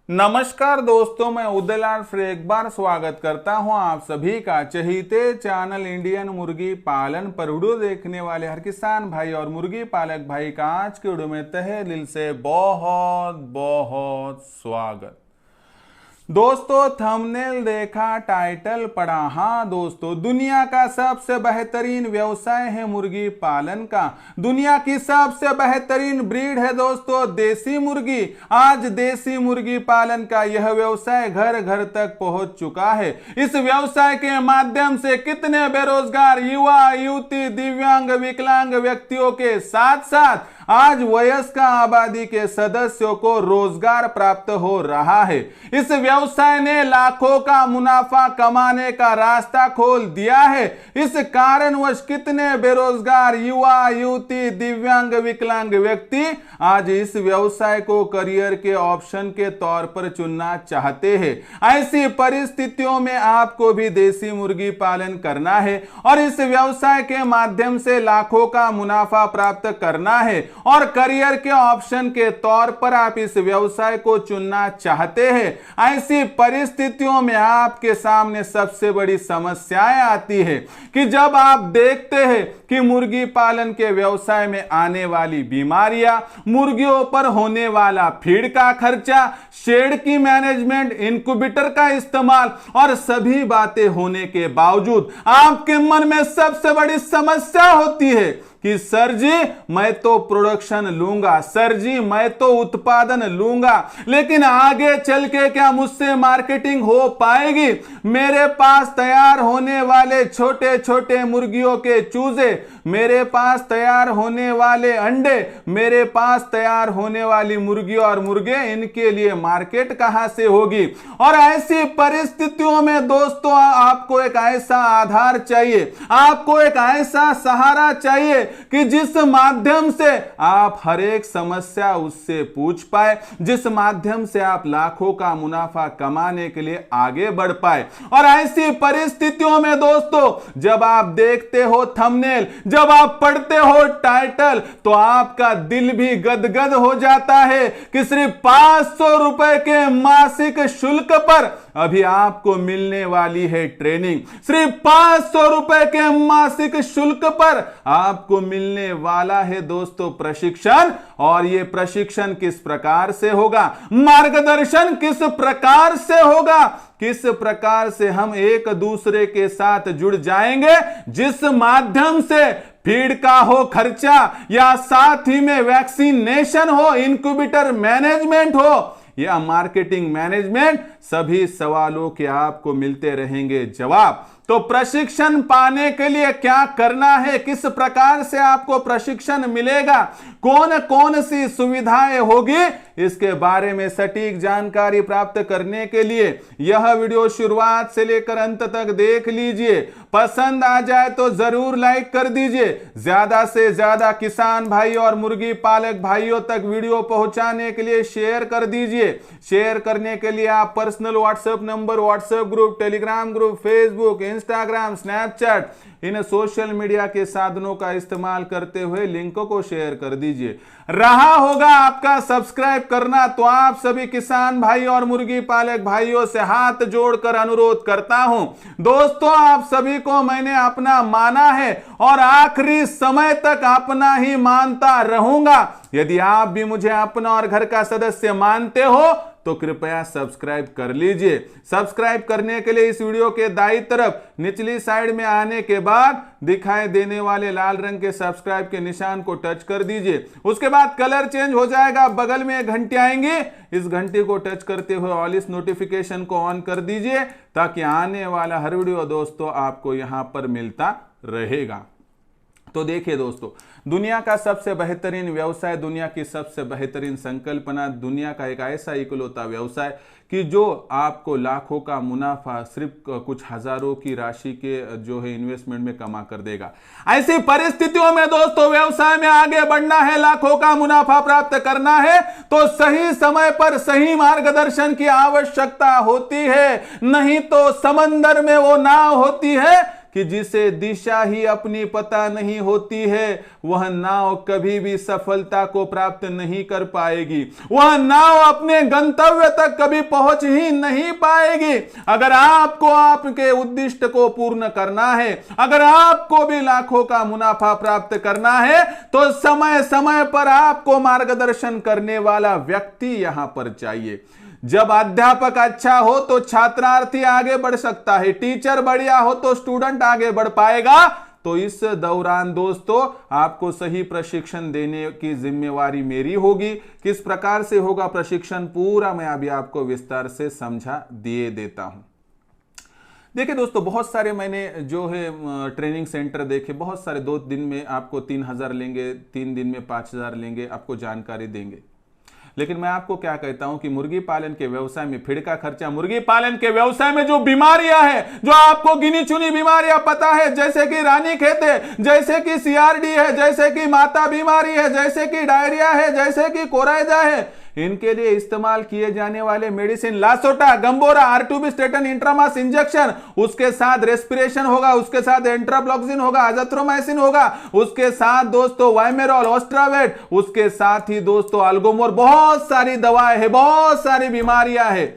नमस्कार दोस्तों, मैं उदयलाल फिर एक बार स्वागत करता हूं आप सभी का चहीते चैनल इंडियन मुर्गी पालन पर वीडियो देखने वाले हर किसान भाई और मुर्गी पालक भाई का आज के वीडियो में तहे दिल से बहुत बहुत स्वागत। दोस्तों थंबनेल देखा, टाइटल पढ़ा। हाँ दोस्तों, दुनिया का सबसे बेहतरीन व्यवसाय है मुर्गी पालन का। दुनिया की सबसे बेहतरीन ब्रीड है दोस्तों देसी मुर्गी। आज देसी मुर्गी पालन का यह व्यवसाय घर घर तक पहुंच चुका है। इस व्यवसाय के माध्यम से कितने बेरोजगार युवा युवती, दिव्यांग, विकलांग व्यक्तियों के साथ साथ आज वयस्क आबादी के सदस्यों को रोजगार प्राप्त हो रहा है। इस व्यवसाय ने लाखों का मुनाफा कमाने का रास्ता खोल दिया है। इस कारणवश कितने बेरोजगार युवा युवती, दिव्यांग, विकलांग व्यक्ति आज इस व्यवसाय को करियर के ऑप्शन के तौर पर चुनना चाहते हैं। ऐसी परिस्थितियों में आपको भी देसी मुर्गी पालन करना है और इस व्यवसाय के माध्यम से लाखों का मुनाफा प्राप्त करना है और करियर के ऑप्शन के तौर पर आप इस व्यवसाय को चुनना चाहते हैं। ऐसी परिस्थितियों में आपके सामने सबसे बड़ी समस्याएं आती है कि जब आप देखते हैं कि मुर्गी पालन के व्यवसाय में आने वाली बीमारियां, मुर्गियों पर होने वाला फीड का खर्चा, शेड की मैनेजमेंट, इंक्यूबेटर का इस्तेमाल और सभी बातें होने के बावजूद आपके मन में सबसे बड़ी समस्या होती है कि सर जी मैं तो प्रोडक्शन लूंगा, सर जी मैं तो उत्पादन लूंगा, लेकिन आगे चल के क्या मुझसे मार्केटिंग हो पाएगी? मेरे पास तैयार होने वाले छोटे छोटे मुर्गियों के चूजे, मेरे पास तैयार होने वाले अंडे, मेरे पास तैयार होने वाली मुर्गी और मुर्गे, इनके लिए मार्केट कहां से होगी? और ऐसी परिस्थितियों में दोस्तों आपको एक ऐसा आधार चाहिए, आपको एक ऐसा सहारा चाहिए कि जिस माध्यम से आप हर एक समस्या उससे पूछ पाए, जिस माध्यम से आप लाखों का मुनाफा कमाने के लिए आगे बढ़ पाए। और ऐसी परिस्थितियों में दोस्तों जब आप देखते हो थंबनेल, जब आप पढ़ते हो टाइटल, तो आपका दिल भी गदगद हो जाता है कि सिर्फ 500 रुपए के मासिक शुल्क पर अभी आपको मिलने वाली है ट्रेनिंग। सिर्फ 500 रुपए के मासिक शुल्क पर आपको मिलने वाला है दोस्तों प्रशिक्षण। और यह प्रशिक्षण किस प्रकार से होगा, मार्गदर्शन किस प्रकार से होगा, किस प्रकार से हम एक दूसरे के साथ जुड़ जाएंगे, जिस माध्यम से फीड का हो खर्चा या साथ ही में वैक्सीनेशन हो, इंक्यूबेटर मैनेजमेंट हो या मार्केटिंग मैनेजमेंट, सभी सवालों के आपको मिलते रहेंगे जवाब। तो प्रशिक्षण पाने के लिए क्या करना है, किस प्रकार से आपको प्रशिक्षण मिलेगा, कौन कौन सी सुविधाएं होगी, इसके बारे में सटीक जानकारी प्राप्त करने के लिए यह वीडियो शुरुआत से लेकर अंत तक देख लीजिए। पसंद आ जाए तो जरूर लाइक कर दीजिए। ज्यादा से ज्यादा किसान भाई और मुर्गी पालक भाइयों तक वीडियो पहुंचाने के लिए शेयर कर दीजिए। शेयर करने के लिए आप personal WhatsApp number, WhatsApp group, Telegram group, Facebook, Instagram, Snapchat, इन सोशल मीडिया के साधनों का इस्तेमाल करते हुए लिंक को शेयर कर दीजिए। रहा होगा आपका सब्सक्राइब करना, तो आप सभी किसान भाई और मुर्गी पालक भाइयों से हाथ जोड़कर अनुरोध करता हूं दोस्तों, आप सभी को मैंने अपना माना है और आखिरी समय तक अपना ही मानता रहूंगा। यदि आप भी मुझे अपना और घर का सदस्य मानते हो तो कृपया सब्सक्राइब कर लीजिए। सब्सक्राइब करने के लिए इस वीडियो के दाईं तरफ निचली साइड में आने के बाद दिखाई देने वाले लाल रंग के सब्सक्राइब के निशान को टच कर दीजिए। उसके बाद कलर चेंज हो जाएगा, बगल में एक घंटी आएंगी, इस घंटी को टच करते हुए ऑल इस नोटिफिकेशन को ऑन कर दीजिए ताकि आने वाला हर वीडियो दोस्तों आपको यहां पर मिलता रहेगा। तो देखिए दोस्तों, दुनिया का सबसे बेहतरीन व्यवसाय, दुनिया की सबसे बेहतरीन संकल्पना, दुनिया का एक ऐसा इकलौता व्यवसाय कि जो आपको लाखों का मुनाफा सिर्फ कुछ हजारों की राशि के जो है इन्वेस्टमेंट में कमा कर देगा। ऐसी परिस्थितियों में दोस्तों व्यवसाय में आगे बढ़ना है, लाखों का मुनाफा प्राप्त करना है, तो सही समय पर सही मार्गदर्शन की आवश्यकता होती है। नहीं तो समंदर में वो नाव होती है कि जिसे दिशा ही अपनी पता नहीं होती है वह नाव कभी भी सफलता को प्राप्त नहीं कर पाएगी, वह नाव अपने गंतव्य तक कभी पहुंच ही नहीं पाएगी। अगर आपको आपके उद्दिष्ट को पूर्ण करना है, अगर आपको भी लाखों का मुनाफा प्राप्त करना है, तो समय समय पर आपको मार्गदर्शन करने वाला व्यक्ति यहां पर चाहिए। जब अध्यापक अच्छा हो तो छात्रार्थी आगे बढ़ सकता है, टीचर बढ़िया हो तो स्टूडेंट आगे बढ़ पाएगा। तो इस दौरान दोस्तों आपको सही प्रशिक्षण देने की जिम्मेवारी मेरी होगी। किस प्रकार से होगा प्रशिक्षण पूरा मैं अभी आपको विस्तार से समझा दिए देता हूं। देखिए दोस्तों, बहुत सारे मैंने जो है ट्रेनिंग सेंटर देखे, बहुत सारे 2 दिन में आपको 3000 लेंगे, 3 दिन में 5000 लेंगे, आपको जानकारी देंगे। लेकिन मैं आपको क्या कहता हूं कि मुर्गी पालन के व्यवसाय में फिर का खर्चा, मुर्गी पालन के व्यवसाय में जो बीमारियां हैं, जो आपको गिनी चुनी बीमारियां पता है, जैसे कि रानीखेत है, जैसे कि सीआरडी है, जैसे कि माता बीमारी है, जैसे कि डायरिया है, जैसे कि कोराइजा है, इनके लिए इस्तेमाल किए जाने वाले मेडिसिन लासोटा, गंबोरा, आर्टुबिस्टेटन, इंट्रामास इंजेक्शन, उसके साथ रेस्पिरेशन होगा, उसके साथ एंट्राफ्लॉक्सिन होगा, अजथ्रोमाइसिन होगा, उसके साथ दोस्तों वाइमेरॉल, ऑस्ट्रावेट, उसके साथ ही दोस्तों अल्गोमोर, बहुत सारी दवाएं हैं, बहुत सारी बीमारियां हैं।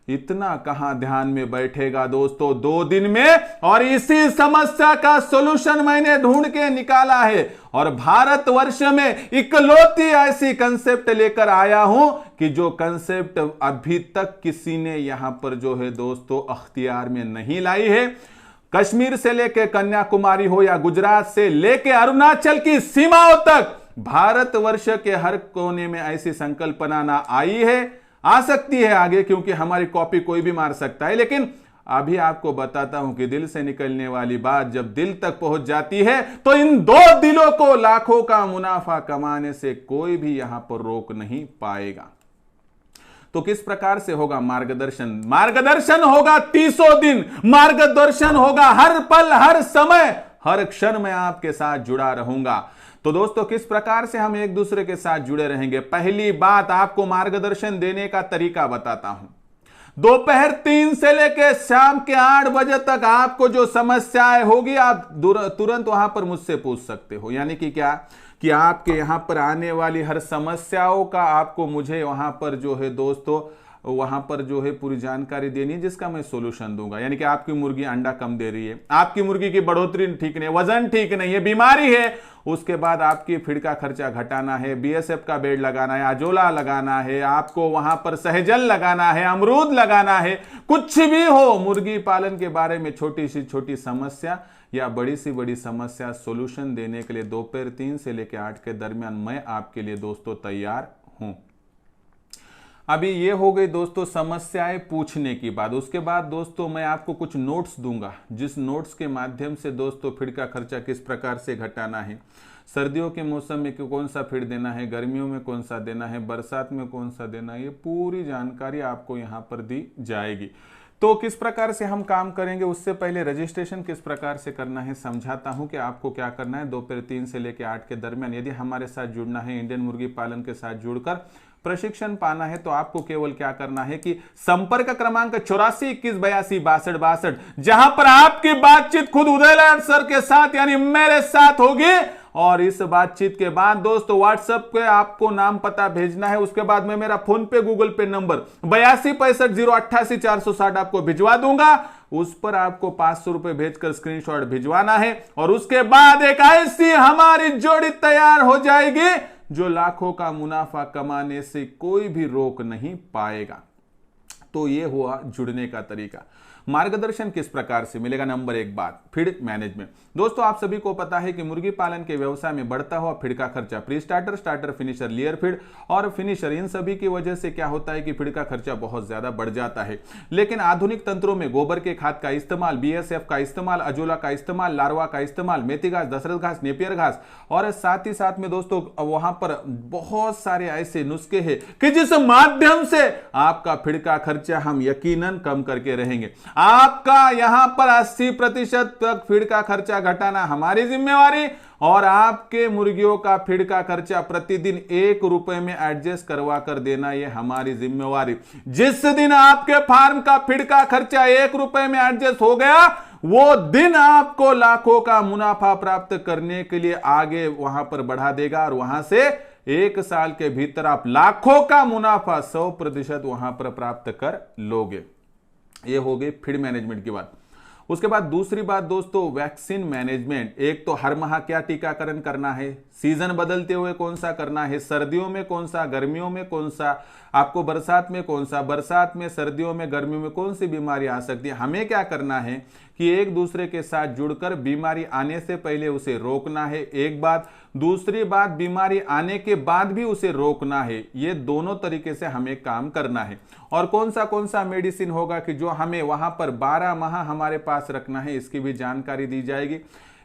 इतना कहां ध्यान में बैठेगा दोस्तों 2 दिन में, और इसी समस्या का सॉल्यूशन मैंने ढूंढ के निकाला है और भारतवर्ष में इकलौती ऐसी कंसेप्ट लेकर आया हूं कि जो कंसेप्ट अभी तक किसी ने यहां पर जो है दोस्तों अख्तियार में नहीं लाई है। कश्मीर से लेके कन्याकुमारी हो या गुजरात से लेके अरुणाचल की सीमाओं तक भारतवर्ष के हर कोने में ऐसी संकल्पना ना आई है, आ सकती है आगे, क्योंकि हमारी कॉपी कोई भी मार सकता है। लेकिन अभी आपको बताता हूं कि दिल से निकलने वाली बात जब दिल तक पहुंच जाती है तो इन 2 दिलों को लाखों का मुनाफा कमाने से कोई भी यहां पर रोक नहीं पाएगा। तो किस प्रकार से होगा मार्गदर्शन? मार्गदर्शन होगा 300 दिन, मार्गदर्शन होगा हर पल, हर समय, हर क्षण मैं आपके साथ जुड़ा रहूंगा। तो दोस्तों किस प्रकार से हम एक दूसरे के साथ जुड़े रहेंगे? पहली बात, आपको मार्गदर्शन देने का तरीका बताता हूं। दोपहर 3 से लेकर शाम के 8 बजे तक आपको जो समस्याएं होगी आप तुरंत वहां पर मुझसे पूछ सकते हो। यानी कि क्या कि आपके यहां पर आने वाली हर समस्याओं का आपको मुझे वहां पर जो है दोस्तों वहां पर जो है पूरी जानकारी देनी है, जिसका मैं सोल्यूशन दूंगा। यानी कि आपकी मुर्गी अंडा कम दे रही है, आपकी मुर्गी की बढ़ोतरी ठीक नहीं, वजन ठीक नहीं है, बीमारी है, उसके बाद आपकी फीड का खर्चा घटाना है, बीएसएफ का बेड लगाना है, अजोला लगाना है, आपको वहां पर सहजल लगाना है, अमरूद लगाना है, कुछ भी हो मुर्गी पालन के बारे में छोटी सी छोटी समस्या या बड़ी सी बड़ी समस्या सोल्यूशन देने के लिए दोपहर 3 से लेकर 8 के दरमियान मैं आपके लिए दोस्तों तैयार हूं। अभी ये हो गई दोस्तों समस्याएं पूछने की बात। उसके बाद दोस्तों मैं आपको कुछ नोट्स दूंगा, जिस नोट्स के माध्यम से दोस्तों फीड का खर्चा किस प्रकार से घटाना है, सर्दियों के मौसम में कौन सा फीड देना है, गर्मियों में कौन सा देना है, बरसात में कौन सा देना है, ये पूरी जानकारी आपको यहाँ पर दी जाएगी। तो किस प्रकार से हम काम करेंगे, उससे पहले रजिस्ट्रेशन किस प्रकार से करना है समझाता हूं कि आपको क्या करना है। दोपहर 3 से लेकर 8 के दरमियान यदि हमारे साथ जुड़ना है, इंडियन मुर्गी पालन के साथ जुड़कर प्रशिक्षण पाना है, तो आपको केवल क्या करना है कि संपर्क क्रमांक 84 21 82 62 62, जहां पर आपकी बातचीत खुद उदयलाल सर के साथ यानी मेरे साथ होगी। और इस बातचीत के बाद दोस्तों व्हाट्सएप पे आपको नाम पता भेजना है, उसके बाद मैं मेरा फोन पे गूगल पे नंबर 82 65 088 460 आपको भिजवा दूंगा। उस पर आपको 500 रुपए भेजकर स्क्रीनशॉट भिजवाना है और उसके बाद एक ऐसी हमारी जोड़ी तैयार हो जाएगी जो लाखों का मुनाफा कमाने से कोई भी रोक नहीं पाएगा। तो ये हुआ जुड़ने का तरीका। मार्गदर्शन किस प्रकार से मिलेगा? नंबर 1 बात, फीड मैनेजमेंट। दोस्तों आप सभी को पता है कि मुर्गी पालन के व्यवसाय में बढ़ता हुआ फीड का खर्चा, pre starter, starter, finisher, layer feed और फिनिशर, इन सभी की वजह से क्या होता है कि फीड का खर्चा बहुत ज्यादा बढ़ जाता है। लेकिन आधुनिक तंत्रों में गोबर के खाद का इस्तेमाल, बीएसएफ का इस्तेमाल, अजोला का इस्तेमाल, लार्वा का इस्तेमाल, मेथी घास, दशरथ घास, नेपियर घास और साथ ही साथ में दोस्तों वहां पर बहुत सारे ऐसे नुस्खे हैं कि जिस माध्यम से आपका फीड का खर्चा खर्चा हम यकीनन कम करके रहेंगे। आपका यहां पर 80% तक फीड का खर्चा घटाना हमारी जिम्मेवारी, और आपके मुर्गियों का फीड का खर्चा प्रतिदिन 1 रुपए में एडजस्ट करवा कर देना ये हमारी जिम्मेवारी। जिस दिन आपके फार्म का फीड का खर्चा 1 रुपए में एडजस्ट हो गया, वो दिन आपको लाखों का मुनाफा प्राप्त करने के लिए आगे वहां पर बढ़ा देगा, और वहां से 1 साल के भीतर आप लाखों का मुनाफा 100% वहां पर प्राप्त कर लोगे। ये हो गई फीड मैनेजमेंट की बात। उसके बाद दूसरी बात दोस्तों, वैक्सीन मैनेजमेंट। एक तो हर माह क्या टीकाकरण करना है, सीजन बदलते हुए कौन सा करना है, सर्दियों में कौन सा, गर्मियों में कौन सा, आपको बरसात में कौन सा, बरसात में, सर्दियों में, गर्मियों में कौन सी बीमारी आ सकती है। हमें क्या करना है कि एक दूसरे के साथ जुड़कर बीमारी आने से पहले उसे रोकना है, एक बात। दूसरी बात, बीमारी आने के बाद भी उसे रोकना है। ये दोनों तरीके से हमें काम करना है। और कौन सा मेडिसिन होगा कि जो हमें वहां पर 12 माह हमारे पास रखना है, इसकी भी जानकारी दी जाएगी।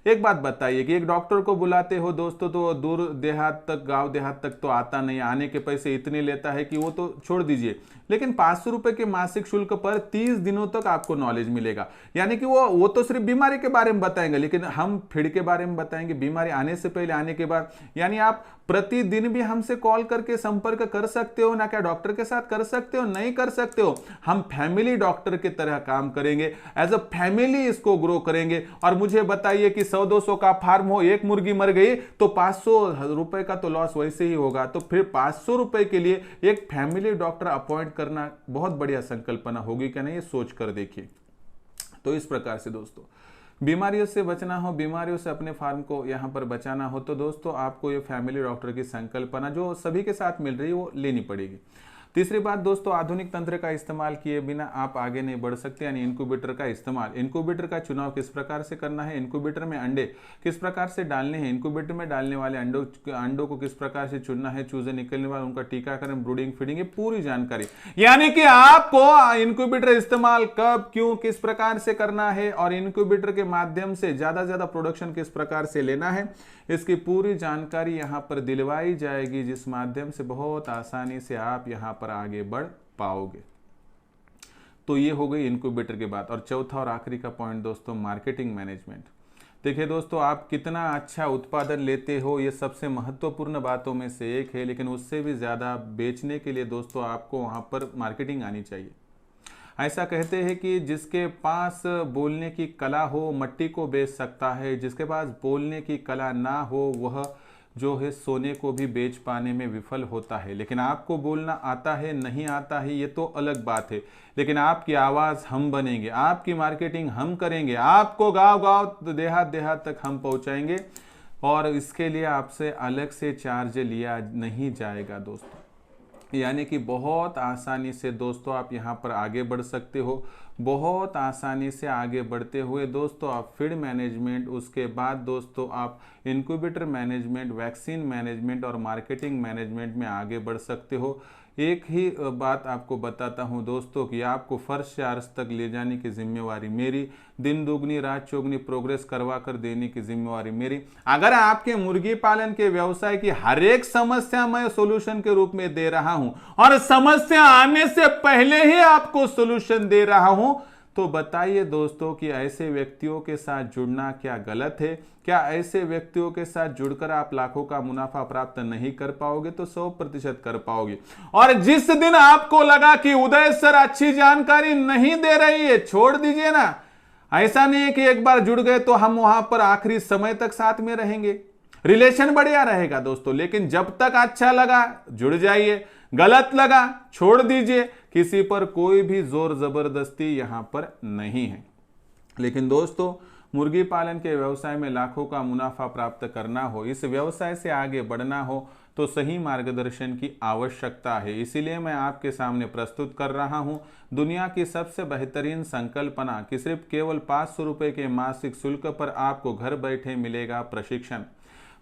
एक बात बताइए कि एक डॉक्टर को बुलाते हो दोस्तों, तो दूर देहात तक, गांव देहात तक तो आता नहीं, आने के पैसे इतने लेता है कि वो तो छोड़ दीजिए, लेकिन 500 रुपए के मासिक शुल्क पर 30 दिनों तक आपको नॉलेज मिलेगा। यानी कि वो तो सिर्फ बीमारी के बारे में बताएंगे, लेकिन हम फीड के बारे में बताएंगे, बीमारी आने से पहले, आने के बाद। यानी आप प्रतिदिन भी हमसे कॉल करके संपर्क कर सकते हो ना, क्या डॉक्टर के साथ कर सकते हो? नहीं कर सकते हो। हम फैमिली डॉक्टर की तरह काम करेंगे, एज अ फैमिली इसको ग्रो करेंगे। और मुझे बताइए कि 100-200 का फार्म हो, एक मुर्गी मर गई तो 500 रुपए का तो लॉस वैसे ही होगा। तो फिर 500 रुपए के लिए एक फैमिली डॉक्टर अपॉइंट करना बहुत बढ़िया संकल्पना होगी क्या नहीं, ये सोच कर देखिए। तो इस प्रकार से दोस्तों, बीमारियों से बचना हो, बीमारियों से अपने फार्म को यहां पर बचाना हो, तो दोस्तों आपको ये फैमिली डॉक्टर की संकल्पना जो सभी के साथ मिल रही है वो लेनी पड़ेगी। तीसरी बात दोस्तों, आधुनिक तंत्र का इस्तेमाल किए बिना आप आगे नहीं बढ़ सकते, यानी इनक्यूबेटर का इस्तेमाल। इनक्यूबेटर का चुनाव किस प्रकार से करना है, इनक्यूबेटर में अंडे किस प्रकार से डालने हैं, इनक्यूबेटर में डालने वाले अंडों को किस प्रकार से चुनना है, चूजे निकलने वाले उनका टीकाकरण, ब्रूडिंग, फीडिंग, ये पूरी जानकारी। यानी कि आपको इनक्यूबेटर इस्तेमाल कब, क्यों, किस प्रकार से करना है, और इनक्यूबेटर के माध्यम से ज्यादा से ज्यादा प्रोडक्शन किस प्रकार से लेना है, इसकी पूरी जानकारी यहां पर दिलवाई जाएगी, जिस माध्यम से बहुत आसानी से आप यहां पर आगे बढ़ पाओगे। तो ये हो गई इनक्यूबेटर की बात। और चौथा और आखिरी का पॉइंट दोस्तों, मार्केटिंग मैनेजमेंट। देखिए दोस्तों, आप कितना अच्छा उत्पादन लेते हो ये सबसे महत्वपूर्ण बातों में से एक है, लेकिन उससे भी ज्यादा बेचने के लिए दोस्तों आपको वहां पर मार्केटिंग आनी चाहिए। ऐसा कहते हैं कि जिसके पास बोलने की कला हो मट्टी को बेच सकता है, जिसके पास बोलने की कला ना हो वह जो है सोने को भी बेच पाने में विफल होता है। लेकिन आपको बोलना आता है, नहीं आता है, ये तो अलग बात है, लेकिन आपकी आवाज़ हम बनेंगे, आपकी मार्केटिंग हम करेंगे, आपको गांव-गांव, देहात-देहात तक हम पहुंचाएंगे, और इसके लिए आपसे अलग से चार्ज लिया नहीं जाएगा दोस्तों। यानी कि बहुत आसानी से दोस्तों आप यहाँ पर आगे बढ़ सकते हो। बहुत आसानी से आगे बढ़ते हुए दोस्तों आप फीड मैनेजमेंट, उसके बाद दोस्तों आप इनक्यूबेटर मैनेजमेंट, वैक्सीन मैनेजमेंट और मार्केटिंग मैनेजमेंट में आगे बढ़ सकते हो। एक ही बात आपको बताता हूं दोस्तों कि आपको फर्श से अर्श तक ले जाने की जिम्मेवारी मेरी, दिन दुगनी रात चौगनी प्रोग्रेस करवा कर देने की जिम्मेवारी मेरी। अगर आपके मुर्गी पालन के व्यवसाय की हर एक समस्या मैं सोल्यूशन के रूप में दे रहा हूं, और समस्या आने से पहले ही आपको सोल्यूशन दे रहा हूं, तो बताइए दोस्तों कि ऐसे व्यक्तियों के साथ जुड़ना क्या गलत है? क्या ऐसे व्यक्तियों के साथ जुड़कर आप लाखों का मुनाफा प्राप्त नहीं कर पाओगे? तो 100% कर पाओगे। और जिस दिन आपको लगा कि उदय सर अच्छी जानकारी नहीं दे रही है, छोड़ दीजिए ना। ऐसा नहीं है कि एक बार जुड़ गए तो हम वहां पर आखिरी समय तक साथ में रहेंगे, रिलेशन बढ़िया रहेगा दोस्तों। लेकिन जब तक अच्छा लगा जुड़ जाइए, गलत लगा छोड़ दीजिए। किसी पर कोई भी जोर जबरदस्ती यहां पर नहीं है। लेकिन दोस्तों, मुर्गी पालन के व्यवसाय में लाखों का मुनाफा प्राप्त करना हो, इस व्यवसाय से आगे बढ़ना हो, तो सही मार्गदर्शन की आवश्यकता है। इसीलिए मैं आपके सामने प्रस्तुत कर रहा हूं दुनिया की सबसे बेहतरीन संकल्पना कि सिर्फ केवल 500 रुपए के मासिक शुल्क पर आपको घर बैठे मिलेगा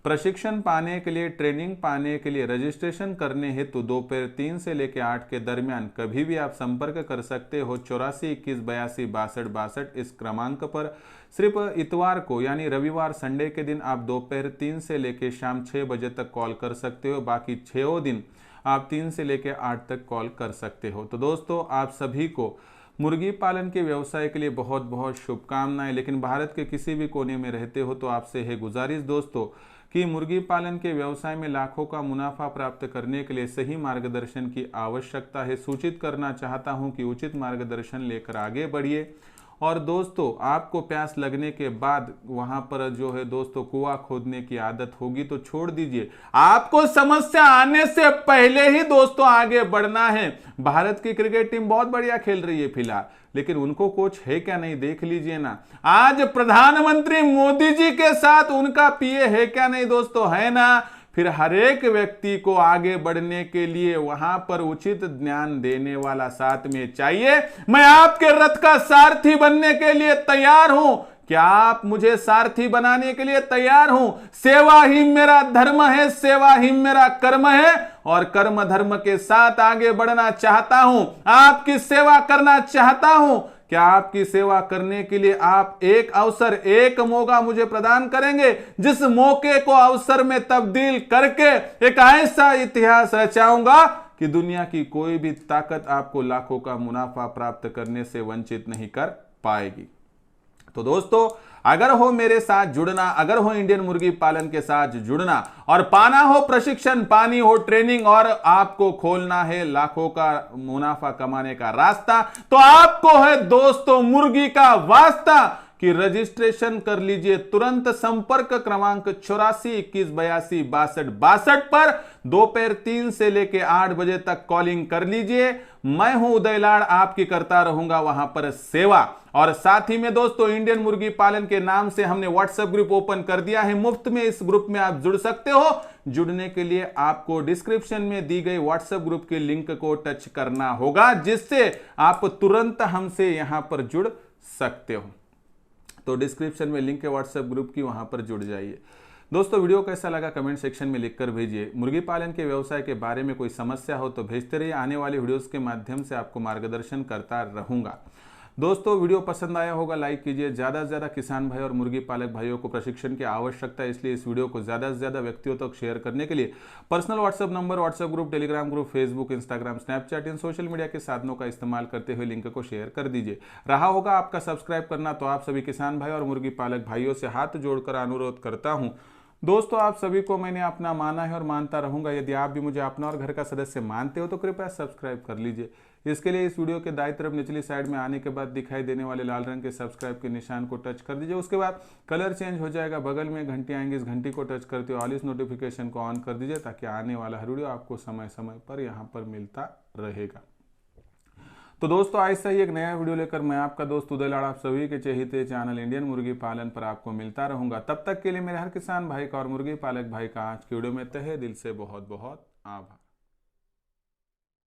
प्रशिक्षण पाने के लिए, ट्रेनिंग पाने के लिए, रजिस्ट्रेशन करने हेतु दोपहर 3 से लेकर 8 के दरमियान कभी भी आप संपर्क कर सकते हो 84 21 82 62 62 इस क्रमांक पर। सिर्फ इतवार को यानी रविवार संडे के दिन आप दोपहर 3 से लेकर शाम 6 बजे तक कॉल कर सकते हो। बाकी 6 दिन आप 3 से लेकर 8 तक कॉल कर सकते हो। तो दोस्तों आप सभी को मुर्गी पालन के व्यवसाय के लिए बहुत बहुत शुभकामनाएं। लेकिन भारत के किसी भी कोने में रहते हो तो आपसे है गुजारिश दोस्तों कि मुर्गी पालन के व्यवसाय में लाखों का मुनाफा प्राप्त करने के लिए सही मार्गदर्शन की आवश्यकता है। सूचित करना चाहता हूं कि उचित मार्गदर्शन लेकर आगे बढ़िए। और दोस्तों आपको प्यास लगने के बाद वहां पर जो है दोस्तों कुआं खोदने की आदत होगी तो छोड़ दीजिए। आपको समस्या आने से पहले ही दोस्तों आगे बढ़ना है। भारत की क्रिकेट टीम बहुत बढ़िया खेल रही है फिलहाल, लेकिन उनको कोच है क्या नहीं देख लीजिए ना। आज प्रधानमंत्री मोदी जी के साथ उनका पीए है क्या नहीं दोस्तों, है ना। फिर हर एक व्यक्ति को आगे बढ़ने के लिए वहां पर उचित ज्ञान देने वाला साथ में चाहिए। मैं आपके रथ का सारथी बनने के लिए तैयार हूं। क्या आप मुझे सारथी बनाने के लिए तैयार हूं? सेवा ही मेरा धर्म है, सेवा ही मेरा कर्म है और कर्म धर्म के साथ आगे बढ़ना चाहता हूं। आपकी सेवा करना चाहता हूं। क्या आपकी सेवा करने के लिए आप एक अवसर, एक मौका मुझे प्रदान करेंगे, जिस मौके को अवसर में तब्दील करके एक ऐसा इतिहास रचाऊंगा कि दुनिया की कोई भी ताकत आपको लाखों का मुनाफा प्राप्त करने से वंचित नहीं कर पाएगी। तो दोस्तों अगर हो मेरे साथ जुड़ना, अगर हो इंडियन मुर्गी पालन के साथ जुड़ना और पाना हो प्रशिक्षण, पानी हो ट्रेनिंग और आपको खोलना है लाखों का मुनाफा कमाने का रास्ता, तो आपको है दोस्तों मुर्गी का वास्ता कि रजिस्ट्रेशन कर लीजिए तुरंत। संपर्क क्रमांक 84 21 82 62 62 पर दोपहर 3 से लेकर 8 बजे तक कॉलिंग कर लीजिए। मैं हूं उदय लाड़, आपकी करता रहूंगा वहां पर सेवा। और साथ ही में दोस्तों इंडियन मुर्गी पालन के नाम से हमने व्हाट्सएप ग्रुप ओपन कर दिया है मुफ्त में। इस ग्रुप में आप जुड़ सकते हो। जुड़ने के लिए आपको डिस्क्रिप्शन में दी गई व्हाट्सएप ग्रुप के लिंक को टच करना होगा, जिससे आप तुरंत हमसे यहां पर जुड़ सकते हो। तो डिस्क्रिप्शन में लिंक है व्हाट्सएप ग्रुप की, वहां पर जुड़ जाइए। दोस्तों वीडियो कैसा लगा कमेंट सेक्शन में लिखकर भेजिए। मुर्गी पालन के व्यवसाय के बारे में कोई समस्या हो तो भेजते रहिए। आने वाली वीडियोस के माध्यम से आपको मार्गदर्शन करता रहूंगा। दोस्तों वीडियो पसंद आया होगा लाइक कीजिए। ज़्यादा से ज़्यादा किसान भाई और मुर्गी पालक भाइयों को प्रशिक्षण की आवश्यकता है, इसलिए इस वीडियो को ज़्यादा से ज़्यादा व्यक्तियों तक शेयर करने के लिए personal WhatsApp number, WhatsApp group, Telegram group, Facebook, Instagram, Snapchat इन सोशल मीडिया के साधनों का इस्तेमाल करते हुए लिंक को शेयर कर दीजिए। रहा होगा आपका सब्सक्राइब करना, तो आप सभी किसान भाई और मुर्गी पालक भाइयों से हाथ जोड़कर अनुरोध करता हूँ। दोस्तों आप सभी को मैंने अपना माना है और मानता रहूंगा। यदि आप भी मुझे अपना और घर का सदस्य मानते हो तो कृपया सब्सक्राइब कर लीजिए। इसके लिए इस वीडियो के दाईं तरफ निचली साइड में आने के बाद दिखाई देने वाले लाल रंग के सब्सक्राइब के निशान को टच कर दीजिए। उसके बाद कलर चेंज हो जाएगा, बगल में घंटी आएंगी, इस घंटी को टच करते हुए ऑल इस नोटिफिकेशन को ऑन कर दीजिए, ताकि आने वाला हर वीडियो आपको समय समय पर यहाँ पर मिलता रहेगा। तो दोस्तों ऐसा ही एक नया वीडियो लेकर मैं आपका दोस्त उदय लाड़ आप सभी के चहेते चैनल इंडियन मुर्गी पालन पर आपको मिलता रहूंगा। तब तक के लिए मेरे हर किसान भाई का और मुर्गी पालक भाई का आज की वीडियो में तहे दिल से बहुत बहुत आभार।